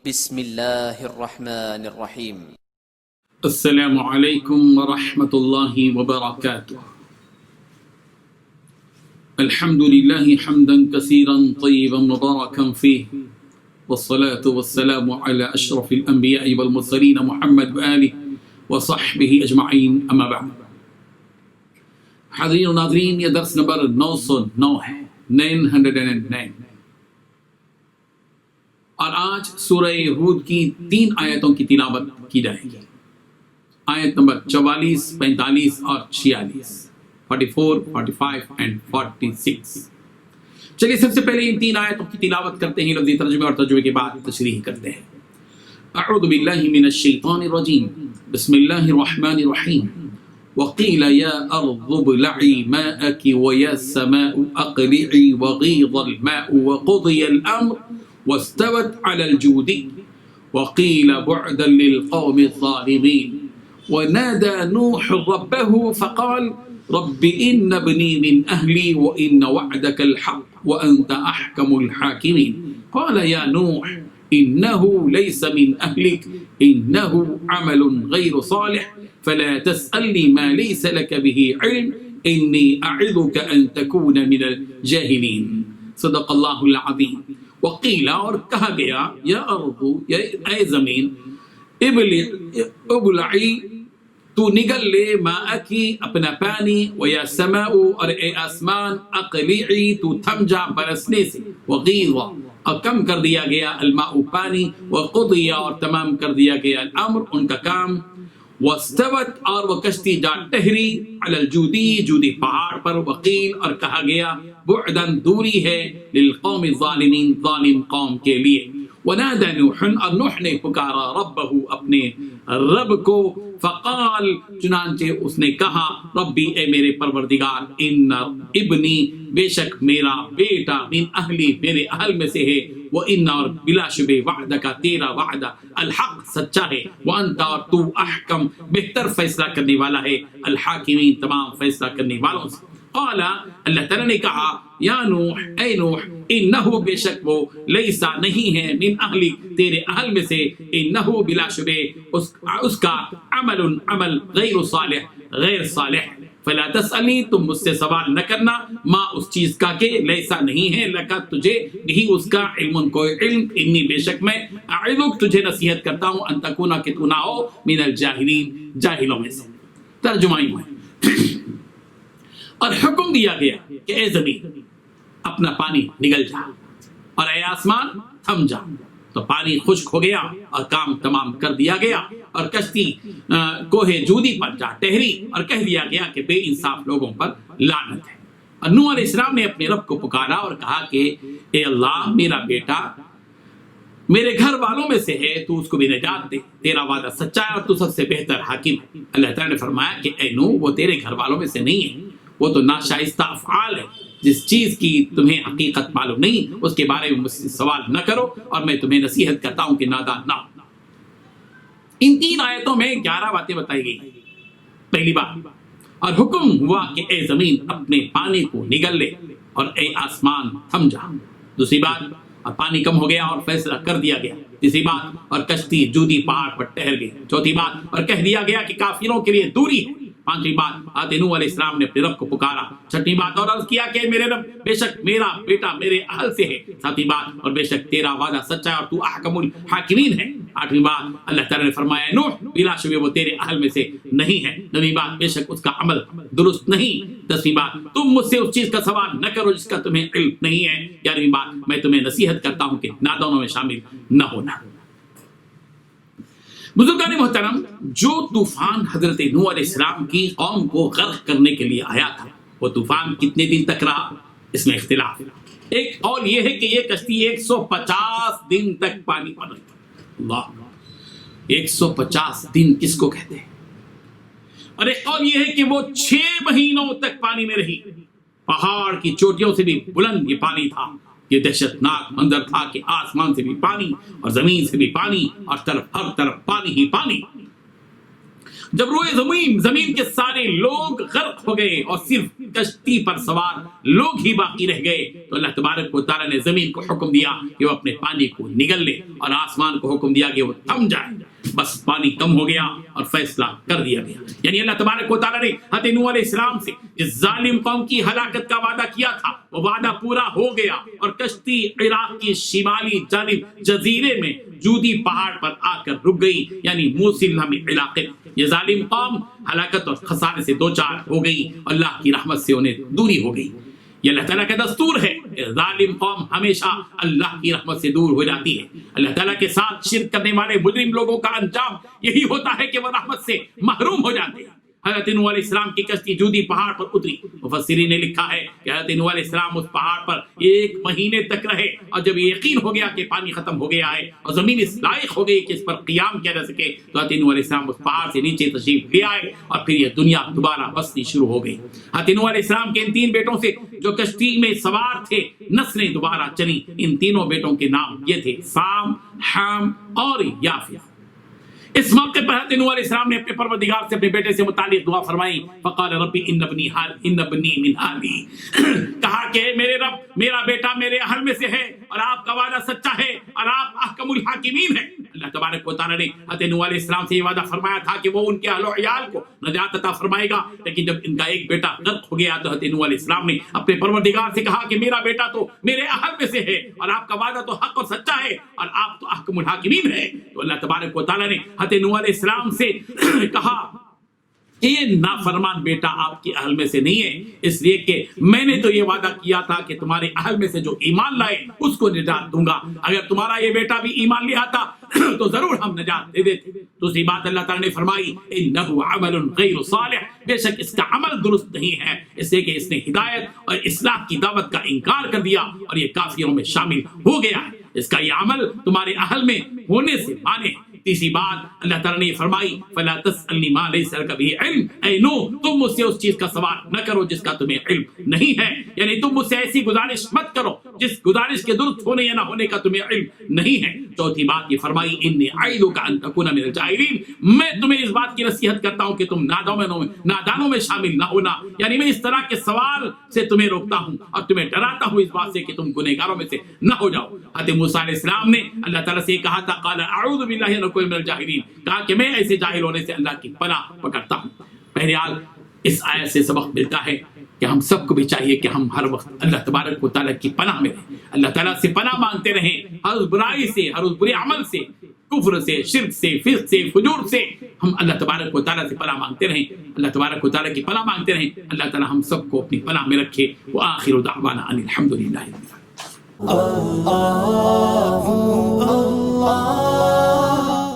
بسم اللہ الرحمن الرحیم۔ السلام علیکم ورحمۃ اللہ وبرکاتہ۔ الحمد للہ حمدا کثیرا طیبا مبارکا فیہ، والصلاة والسلام علی اشرف الانبیاء والمرسلین محمد وآلہ وصحبہ اجمعین، اما بعد۔ حاضرین و ناظرین، یہ درس نمبر 909 ہے، 909، اور آج سورہ ہود کی 3 آیتوں کی تلاوت کی جائے گی۔ آیت نمبر 44، 45 اور 46، 44، 45 and 46۔ چلیے سب سے پہلے ان 3 آیتوں کی تلاوت کرتے ہیں، لفظی ترجمے اور ترجمے کے بعد تشریح کرتے ہیں۔ اعوذ باللہ من الشیطان الرجیم، بسم اللہ الرحمن الرحیم۔ وقیل یا ارض ابلعی ماءک ویا السماء اقلعی وغیض الماء وقضی الامر واستوت على الجود وقيل بعدا للقوم الظالمين ونادى نوح ربه فقال رب إن ابني من أهلي وإن وعدك الحق وأنت أحكم الحاكمين قال يا نوح إنه ليس من أهلك إنه عمل غير صالح فلا تسألني ما ليس لك به علم إني أعظك أن تكون من الجاهلين۔ صدق اللہ العظیم۔ وقیل، اور کہا گیا، یا ارض، یا اے زمین، ابلعی، تو نگل لے، ماءکی، اپنا پانی، ویا سماء، اور اے آسمان، اقلعی، تو تھم جا برسنے سے، وغیض، اور کم کر دیا گیا، الماء، پانی، وقضی، اور تمام کر دیا گیا، الامر، ان کا کام، واستوت، اور وہ کشتی جا ٹہری، علی الجودی، جودی پہاڑ پر، وقیل، اور کہا گیا، بعدن، دوری ہے، للقوم الظالمین، ظالم قوم کے لیے۔ ونادى نوح، اور نوح نے پکارا، ربہ، اپنے رب کو، فقال، چنانچہ اس نے کہا، ربی، اے میرے پروردگار، ان ابنی، بے شک میرا بیٹا، من اہلی، میرے اہل میں سے ہے، وَإِنَّ، اور بلا شبہ، وعدک، تیرا وعدہ، الحق، سچا ہے، وَأَنْتَ، اور تو، احکم، بہتر فیصلہ کرنے والا ہے، الحاکمین، تمام فیصلہ کرنے والوں سے۔ قال، اللہ تعالیٰ نے کہا، یا نوح، اے نوح، انہو، بے شک وہ، لیسا، نہیں ہے، من اہلی، تیرے اہل میں سے، انہو، بلا شبہ، اس کا عمل غیر صالح، غیر صالح، فلا تسألنی، تم مجھ سے سوال نہ کرنا، ما، اس چیز کا کہ، لیسا، نہیں ہے، لکا، تجھے، نہیں اس کا، علم، کوئی علم، انی، بے شک میں، اعظک، تجھے نصیحت کرتا ہوں، ان تکونا، کہ تو نہ ہو، من الجاہلین، جاہلوں میں سے۔ ترجمہ ہی ہے، اور حکم دیا گیا کہ اے زمین، اپنا پانی نگل جا، اور اے آسمان، تھم جا، تو پانی خشک ہو گیا اور کام تمام کر دیا گیا، اور کشتی کوہ جودی پر جا ٹہری، اور کہہ دیا گیا کہ بے انصاف لوگوں پر لعنت ہے۔ اور نوح علیہ السلام نے اپنے رب کو پکارا اور کہا کہ اے اللہ، میرا بیٹا میرے گھر والوں میں سے ہے، تو اس کو بھی نجات دے، تیرا وعدہ سچا ہے اور تو سب سے بہتر حاکم ہے۔ اللہ تعالیٰ نے فرمایا کہ اے نوح، وہ تیرے گھر والوں میں سے نہیں ہے، وہ تو ناشائستہ افعال ہے، جس چیز کی تمہیں حقیقت معلوم نہیں، اس کے بارے میں مجھ سے سوال نہ کرو، اور میں تمہیں نصیحت کرتا ہوں کہ نادان نہ ہو۔ ان 3 آیتوں میں 11 باتیں بتائی گئی۔ پہلی بات، اور حکم ہوا کہ اے زمین، اپنے پانی کو نگل لے، اور اے آسمان، تھم جا۔ دوسری بات، اور پانی کم ہو گیا اور فیصلہ کر دیا گیا۔ تیسری بات، اور کشتی جودی پہاڑ پر ٹہر گئی۔ چوتھی بات، اور کہہ دیا گیا کہ کافروں کے لیے دوری ہے۔ پانچویں بات، نوح علیہ السلام نے اپنے رب کو پکارا۔ چھٹی بات، اور عرض کیا کہ میرے رب، بے شک میرا بیٹا میرے اہل سے ہے۔ ساتویں بات، اور بے شک تیرا وعدہ سچا ہے اور تو احکم الحاکمین ہے۔ آٹھویں بات، اللہ تعالیٰ نے فرمایا، نوح، بلا شبہ وہ تیرے اہل میں سے نہیں ہے۔ نویں بات، بے شک اس کا عمل درست نہیں۔ 10ویں بات، تم مجھ سے اس چیز کا سوال نہ کرو جس کا تمہیں علم نہیں ہے۔ 11ویں بات، میں تمہیں نصیحت کرتا ہوں کہ نادانوں میں شامل نہ ہونا۔ بزرگان محترم، جو طوفان حضرت نوح علیہ السلام کی قوم کو غرق کرنے کے لیے آیا تھا، وہ طوفان کتنے دن تک رہا، اس میں اختلاف ہے۔ ایک قول یہ ہے کہ یہ کشتی 150 دن تک پانی پر رہی۔ اللہ، 150 دن کس کو کہتے ہیں؟ اور ایک قول یہ ہے کہ وہ 6 مہینوں تک پانی میں رہی۔ پہاڑ کی چوٹیوں سے بھی بلند یہ پانی تھا۔ یہ دہشت ناک منظر تھا کہ آسمان سے بھی پانی اور زمین سے بھی پانی، اور ہر طرف پانی ہی پانی۔ جب روئے زمین کے سارے لوگ غرق ہو گئے اور صرف کشتی پر سوار لوگ ہی باقی رہ گئے تو اللہ تبارک و تعالیٰ نے زمین کو حکم دیا کہ وہ اپنے پانی کو نگل لے اور آسمان کو حکم دیا کہ وہ تھم جائے. بس پانی کم ہو گیا اور فیصلہ کر دیا گیا. یعنی اللہ تبارک و تعالیٰ نے حضرت نوح علیہ السلام سے جس ظالم قوم کی ہلاکت کا وعدہ کیا تھا وہ وعدہ پورا ہو گیا اور کشتی عراق کی شمالی جانب جزیرے میں جودی پہاڑ پر آ کر رک گئی، یعنی موصل نامی علاقے. یہ ظالم قوم ہلاکت اور خسارے سے دوچار ہو گئی، اللہ کی رحمت سے انہیں دوری ہو گئی. یہ اللہ تعالیٰ کا دستور ہے. ظالم قوم ہمیشہ اللہ کی رحمت سے دور ہو جاتی ہے. اللہ تعالیٰ کے ساتھ شرک کرنے والے مجرم لوگوں کا انجام یہی ہوتا ہے کہ وہ رحمت سے محروم ہو جاتے ہیں. حضرت نوح علیہ السلام کی کشتی جودی پہاڑ پر اتری. مفسرین نے لکھا ہے کہ حضرت نوح علیہ السلام اس پہاڑ پر 1 مہینے تک رہے اور جب یہ یقین ہو گیا کہ پانی ختم ہو گیا ہے اور زمین اس لائق ہو گئی کہ اس پر قیام کیا جا سکے تو حضرت نوح علیہ السلام اس پہاڑ سے نیچے تشریف لے آئے اور پھر یہ دنیا دوبارہ بسنی شروع ہو گئی. حضرت نوح علیہ السلام کے ان 3 بیٹوں سے جو کشتی میں سوار تھے نسلیں دوبارہ چلی. ان تینوں بیٹوں کے نام یہ تھے سام، حام اور یافیہ. اس موقع پر حضرت نوح علیہ السلام نے اپنے پروردگار سے اپنے بیٹے سے متعلق دعا فرمائی. فقال ربی ان ابنی من اہلی، کہا کہ میرے رب میرا بیٹا میرے اہل میں سے ہے اور آپ کا وعدہ سچا ہے اور آپ احکم الحاکمین ہیں. اللہ تبارک و تعالیٰ نے حضرت نوح علیہ السلام سے یہ وعدہ فرمایا تھا کہ وہ ان کے اہل و عیال کو نجات عطا فرمائے گا. لیکن جب ان کا ایک بیٹا غرق ہو گیا تو حضرت نوح علیہ السلام نے اپنے پروردگار سے کہا کہ میرا بیٹا تو میرے اہل میں سے ہے اور آپ کا وعدہ تو حق اور سچا ہے اور آپ تو احکم الحاکمین ہیں. تو اللہ تبارک و تعالیٰ نے حضرت نوح علیہ السلام سے کہا کہ یہ نافرمان بیٹا آپ کے اہل میں سے نہیں ہے، اس لیے کہ میں نے تو یہ وعدہ کیا تھا کہ تمہارے اہل میں سے جو ایمان لائے اس کو نجات دوں گا. اگر تمہارا یہ بیٹا بھی ایمان لے آتا تو ضرور ہم نجات دے دیتے. دوسری بات اللہ تعالیٰ نے فرمائی انہ عمل غیر صالح، بے شک اس کا عمل درست نہیں ہے، اس لیے کہ اس نے ہدایت اور اصلاح کی دعوت کا انکار کر دیا اور یہ کافروں میں شامل ہو گیا ہے. اس کا یہ عمل تمہارے اہل میں ہونے سے مانے. تیسری بات اللہ تعالیٰ نے یہ فرمائی فلا تسألنی ما لیس لک بہ علم، اے نو تم مجھ سے اس چیز کا سوال نہ کرو جس کا تمہیں علم نہیں ہے. یعنی تم مجھ سے ایسی گزارش مت کرو جس گزارش کے درست ہونے یا نہ ہونے کا تمہیں علم نہیں ہے. چوتھی بات یہ فرمائی انی اعیدک ان تکون من الجاہلین، میں تمہیں اس بات کی نصیحت کرتا ہوں کہ تم نادانوں میں شامل نہ ہونا. یعنی میں اس طرح کے سوال سے تمہیں روکتا ہوں اور تمہیں ڈراتا ہوں اس بات سے کہ تم گنہگاروں میں سے نہ ہو جاؤ. حضرت موسیٰ علیہ السلام نے اللہ تعالیٰ سے کہا تھا قال اعوذ باللہ ان اکون من الجاہلین، کہا کہ میں ایسے جاہل ہونے سے اللہ کی پناہ پکڑتا ہوں. بہرحال اس آیت سے سبق ملتا ہے کہ ہم سب کو بھی چاہیے کہ ہم ہر وقت اللہ تبارک و تعالیٰ کی پناہ میں رہیں، اللہ تعالیٰ سے پناہ مانگتے رہیں. ہر اس برائی سے، ہر اس برے عمل سے، کفر سے، شرک سے، فسق سے، فجور سے ہم اللہ تبارک و تعالیٰ سے پناہ مانگتے رہیں، اللہ تبارک و تعالیٰ کی پناہ مانگتے رہیں. اللہ تعالیٰ ہم سب کو اپنی پناہ میں رکھے. وآخر دعوانا ان الحمد للہ.